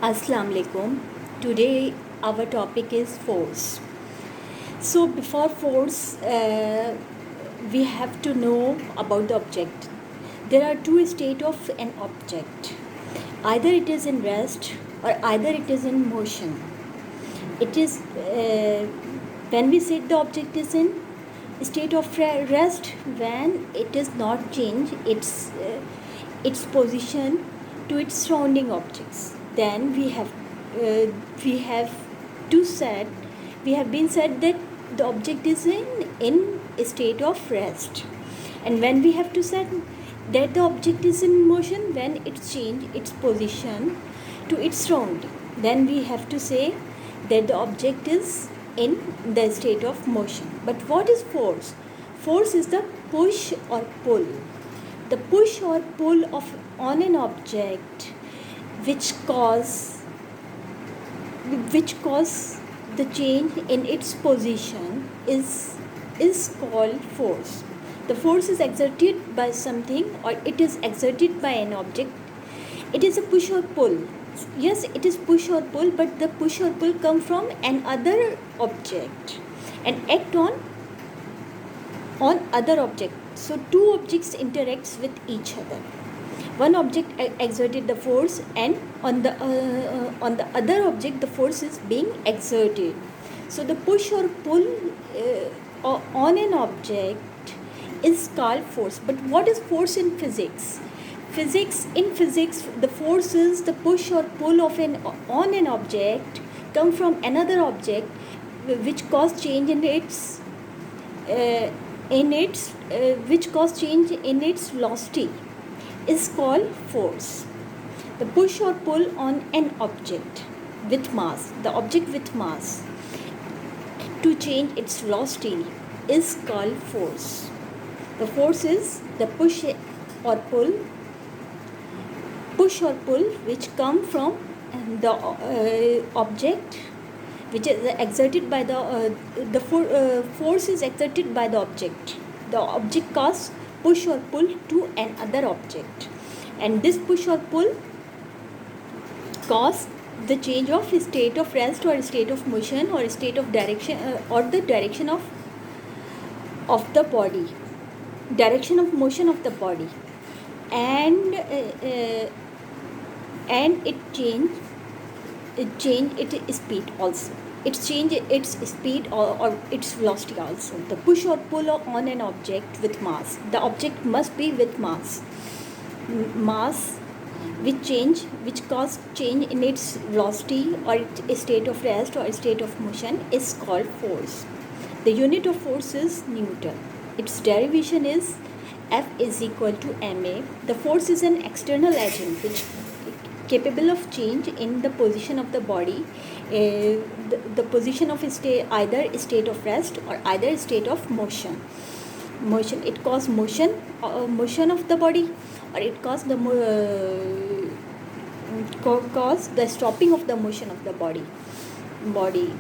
Assalamu alaikum. Today our topic is force. So before force, we have to know about the object. There are two states of an object. Either it is in rest or either it is in motion. It is when we say the object is in state of rest when it does not change its position to its surrounding objects. Then we have to said we have been said that the object is in a state of rest, and when we have to set that the object is in motion when it change its position to its surrounding, then we have to say that the object is in the state of motion. But what is force? Force is the push or pull. The push or pull of on an object which cause the change in its position is called force. The force is exerted by something, or it is exerted by an object. It is a push or pull. Yes, it is push or pull, but the push or pull come from another object and act on other object. So two objects interacts with each other. One object exerted the force, and on the other object the force is being exerted. So the push or pull on an object is called force. But what is force in physics? In physics, the force is the push or pull of on an object come from another object, which cause change in its which cause change in its velocity, is called force. The push or pull on an object with mass, the object with mass, to change its velocity is called force. The force is the push or pull which come from the object, which is exerted by the force is exerted by the object. The object causes push or pull to another object, and this push or pull cause the change of state of rest or state of motion or state of direction or the direction of the body, direction of motion of the body, and it change its speed also. It change its speed or its velocity also. The push or pull on an object with mass. The object must be with mass. Mass which cause change in its velocity or its state of rest or state of motion is called force. The unit of force is Newton. Its derivation is F is equal to ma. The force is an external agent which capable of change in the position of the body, the position of either state of rest or either state of motion. It causes motion of the body, or it causes the stopping of the motion of the body.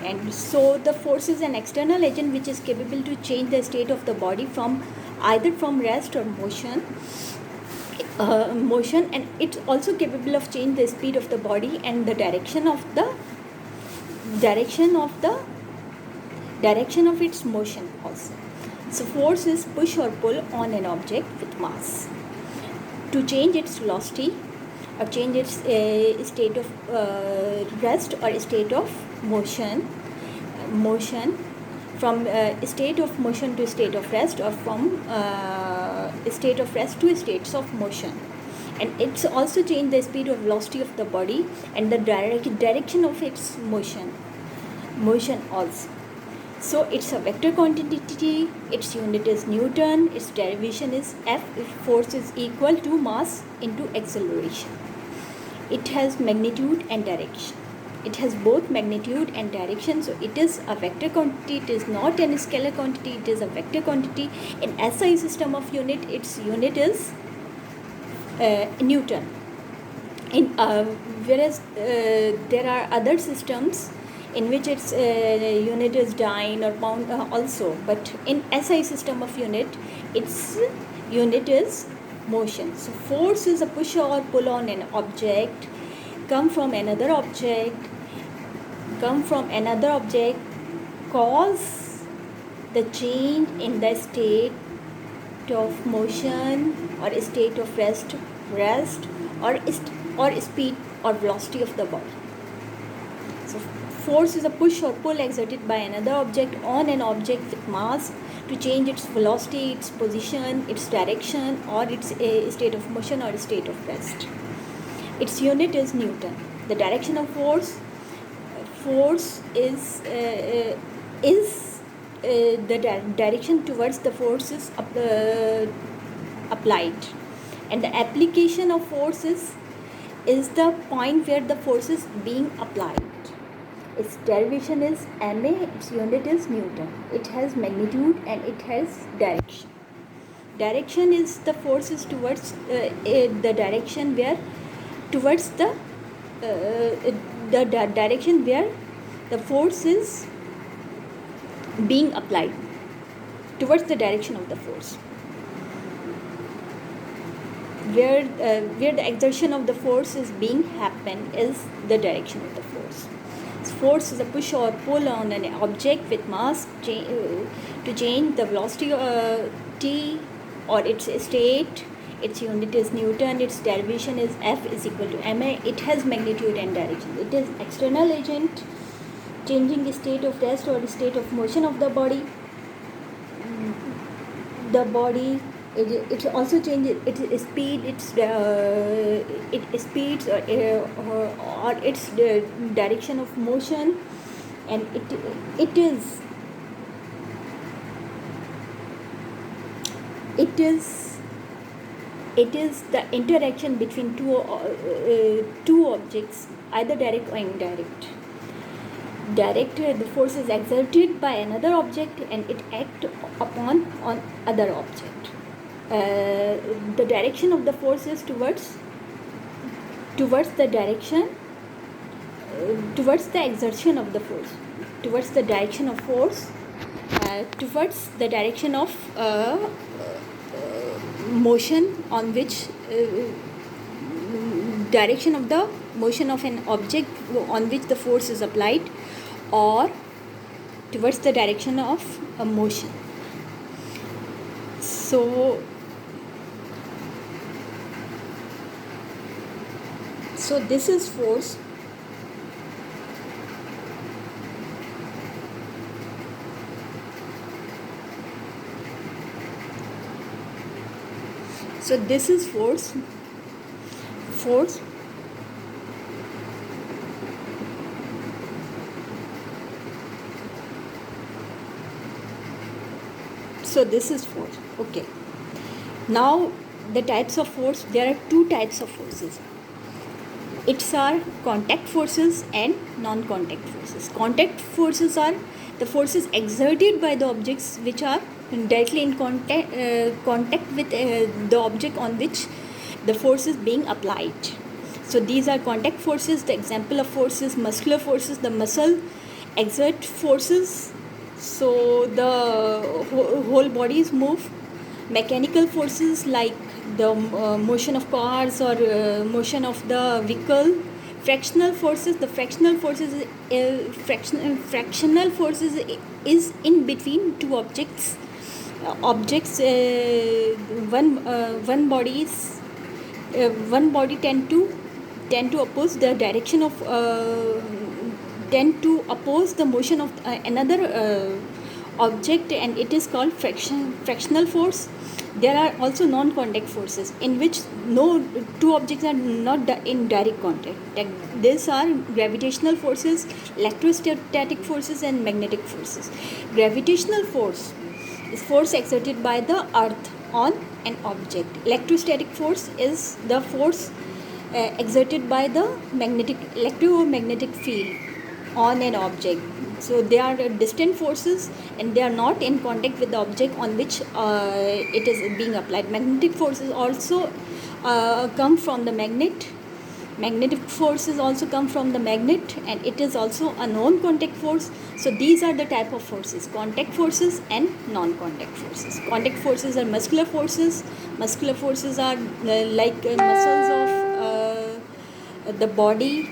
And so the force is an external agent which is capable to change the state of the body from either from rest or motion, and it's also capable of change the speed of the body and the direction of its motion also. So force is push or pull on an object with mass to change its velocity or change its state of rest or state of motion from state of motion to state of rest, or from state of rest to states of motion. And it's also change the speed or velocity of the body and the direction of its motion also. So it's a vector quantity. Its unit is Newton. Its derivation is F. If force is equal to mass into acceleration. It has magnitude and direction. It has both magnitude and direction, so it is a vector quantity. It is not a scalar quantity, it is a vector quantity. In SI system of unit, its unit is Newton. Whereas there are other systems in which its unit is dyne or pound also, but in SI system of unit, its unit is motion. So force is a push or pull on an object come from another object, cause the change in the state of motion or state of rest or speed or velocity of the body. So force is a push or pull exerted by another object on an object with mass to change its velocity, its position, its direction, or its state of motion or state of rest. Its unit is Newton. The direction of force is the direction towards the force is applied, and the application of force is the point where the force is being applied. Its derivation is ma, its unit is Newton. It has magnitude and it has direction. Direction is the force is towards the direction where towards the direction where the force is being applied, towards the direction of the force. Where the exertion of the force is being happen is the direction of the force. Force is a push or pull on an object with mass to change the velocity t or its state. Its unit is Newton. Its derivation is F is equal to ma. It has magnitude and direction. It is external agent changing the state of rest or the state of motion of the body. The body it also changes its speed, its speeds or its direction of motion, and it is the interaction between two objects, either direct or indirect. Direct, the force is exerted by another object and it acts upon on other object. The direction of the force is towards the direction towards the exertion of the force, towards the direction of force, towards the direction of motion on which direction of the motion of an object on which the force is applied, or towards the direction of a motion. So this is force. So this is force. So this is force. Okay. Now the types of force. There are two types of forces. It's are contact forces and non-contact forces. Contact forces are the forces exerted by the objects which are directly in contact with the object on which the force is being applied. So these are contact forces. The example of forces, muscular forces, the muscle exert forces, so the whole bodies move. Mechanical forces like the motion of cars or motion of the vehicle. Fractional forces, the fractional forces is in between two objects. One body tend to oppose the direction of tend to oppose the motion of another object, and it is called fractional force. There are also non-contact forces in which no two objects are not in direct contact. These are gravitational forces, electrostatic forces, and magnetic forces. Gravitational force is force exerted by the earth on an object. Electrostatic force is the force exerted by the electromagnetic field on an object. So they are distant forces and they are not in contact with the object on which it is being applied. Magnetic forces also come from the magnet. Magnetic forces also come from the magnet, and it is also a non-contact force. So these are the type of forces: contact forces and non-contact forces. Contact forces are muscular forces. Muscular forces are like muscles of the body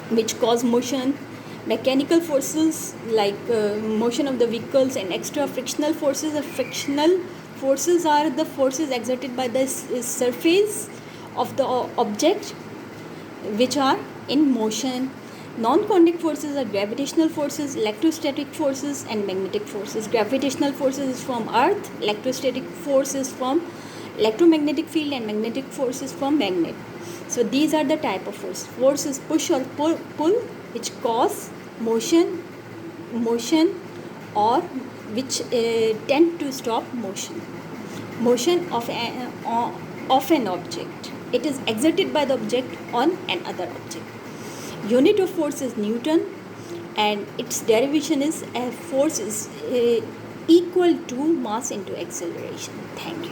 which cause motion, mechanical forces like motion of the vehicles, and extra frictional forces. The frictional forces are the forces exerted by the surface of the object which are in motion. Non-contact forces are gravitational forces, electrostatic forces, and magnetic forces. Gravitational forces is from earth, electrostatic force is from electromagnetic field, and magnetic force is from magnet. So these are the type of force. Force is push or pull which cause motion or which tend to stop motion of an object. It is exerted by the object on another object. Unit of force is Newton, and its derivation is force is equal to mass into acceleration. Thank you.